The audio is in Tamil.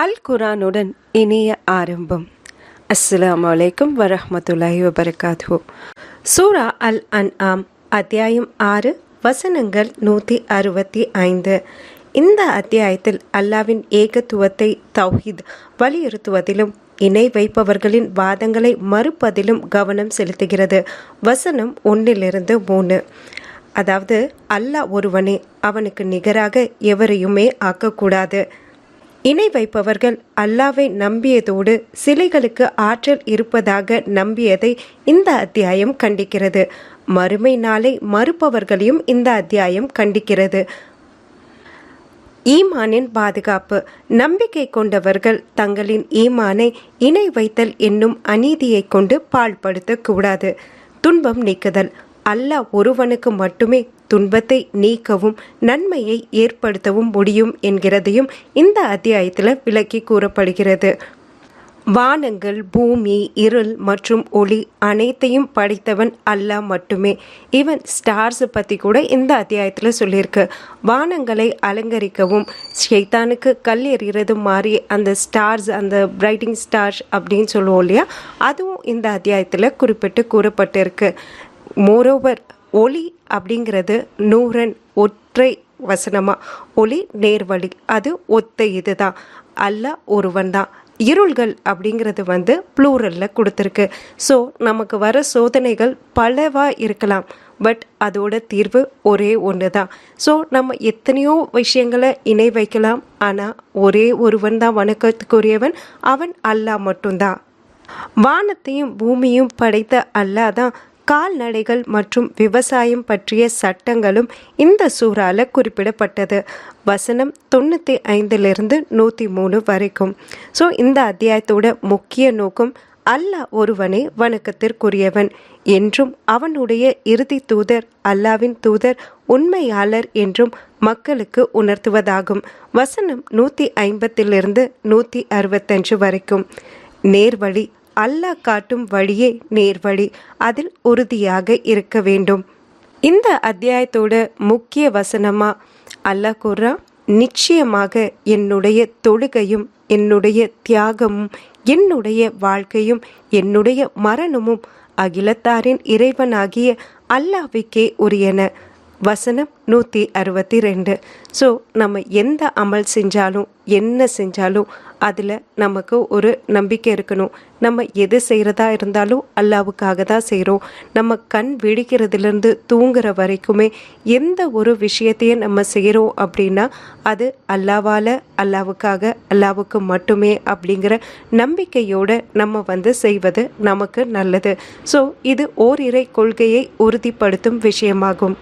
அல் குரானுடன் இனிய ஆரம்பம். அஸ்ஸலாமு அலைக்கும் வரஹ்மத்துல்லாஹி வபரகாத்துஹு. சூரா அல் அன்ஆம் அத்தியாயம் 6 வசனங்கள் 165. இந்த அத்தியாயத்தில் அல்லாவின் ஏகத்துவத்தை தௌஹீத் வலியுறுத்துவதிலும் இணை வைப்பவர்களின் வாதங்களை மறுப்பதிலும் கவனம் செலுத்துகிறது. வசனம் 1-3. அதாவது, அல்லாஹ் ஒருவனே, அவனுக்கு நிகராக எவரையுமே ஆக்கக்கூடாது. இணை வைப்பவர்கள் அல்லாவை நம்பியதோடு சிலைகளுக்கு ஆற்றல் இருப்பதாக நம்பியதை இந்த அத்தியாயம் கண்டிக்கிறது. மறுமை நாளை மறுப்பவர்களையும் இந்த அத்தியாயம் கண்டிக்கிறது. ஈமானின் பாதுகாப்பு. நம்பிக்கை கொண்டவர்கள் தங்களின் ஈமானை இணை வைத்தல் என்னும் அநீதியை கொண்டு பாழ்படுத்தக்கூடாது. துன்பம் நீக்குதல். அல்லாஹ் ஒருவனுக்கு மட்டுமே துன்பத்தை நீக்கவும் நன்மையை ஏற்படுத்தவும் முடியும் என்கிறதையும் இந்த அத்தியாயத்தில் விளக்கி கூறப்படுகிறது. வானங்கள், பூமி, இருள் மற்றும் ஒளி அனைத்தையும் படைத்தவன் அல்லாஹ் மட்டுமே. ஈவன் ஸ்டார்ஸ் பற்றி கூட இந்த அத்தியாயத்தில் சொல்லியிருக்கு. வானங்களை அலங்கரிக்கவும் ஷைத்தானுக்கு கல் எறிகிறது மாதிரி அந்த ஸ்டார்ஸ், அந்த பிரைட்டிங் ஸ்டார்ஸ் அப்படின்னு சொல்லுவோம் இல்லையா, அதுவும் இந்த அத்தியாயத்தில் குறிப்பிட்டு கூறப்பட்டிருக்கு. மோரோவர், ஒளி அப்படிங்கிறது நூறன், ஒற்றை வசனமா. ஒளி நேர்வழி, அது ஒத்த இதுதான். அல்லாஹ் ஒருவன் தான். இருள்கள் அப்படிங்கிறது ப்ளூரலில் கொடுத்துருக்கு. ஸோ நமக்கு வர சோதனைகள் பலவாக இருக்கலாம், பட் அதோட தீர்வு ஒரே ஒன்று தான். ஸோ நம்ம எத்தனையோ விஷயங்களை இணை வைக்கலாம், ஆனால் ஒரே ஒருவன் தான் வணக்கத்துக்குரியவன், அவன் அல்லாஹ் மட்டும்தான். வானத்தையும் பூமியும் படைத்த அல்லாஹ் தான். கால்நடைகள் மற்றும் விவசாயம் பற்றிய சட்டங்களும் இந்த சூறால குறிப்பிடப்பட்டது. வசனம் 95-103 வரைக்கும். ஸோ இந்த அத்தியாயத்தோட முக்கிய நோக்கம் அல்லாஹ் ஒருவனே வணக்கத்திற்குரியவன் என்றும் அவனுடைய இறுதி தூதர் அல்லாவின் தூதர் உண்மையாளர் என்றும் மக்களுக்கு உணர்த்துவதாகும். வசனம் 150-165 வரைக்கும். நேர்வழி. அல்லாஹ் காட்டும் வழியே நேர்வழி, அதில் உறுதியாக இருக்க வேண்டும். இந்த அத்தியாயத்தோட முக்கிய வசனமா அல்லாஹ் கூறுறான், நிச்சயமாக என்னுடைய தொழுகையும் என்னுடைய தியாகமும் என்னுடைய வாழ்க்கையும் என்னுடைய மரணமும் அகிலத்தாரின் இறைவனாகிய அல்லாஹ்வுக்கே உரியன. வசனம் 162. ஸோ நம்ம எந்த அமல் செஞ்சாலும் என்ன செஞ்சாலும் அதில் நமக்கு ஒரு நம்பிக்கை இருக்கணும். நம்ம எது செய்கிறதா இருந்தாலும் அல்லாவுக்காக தான் செய்கிறோம். நம்ம கண் விழிக்கிறதுலேருந்து தூங்குற வரைக்குமே எந்த ஒரு விஷயத்தையும் நம்ம செய்கிறோம் அப்படின்னா அது அல்லாவால், அல்லாவுக்காக, அல்லாவுக்கு மட்டுமே அப்படிங்கிற நம்பிக்கையோடு நம்ம செய்வது நமக்கு நல்லது. ஸோ இது ஓரிரை கொள்கையை உறுதிப்படுத்தும் விஷயமாகும்.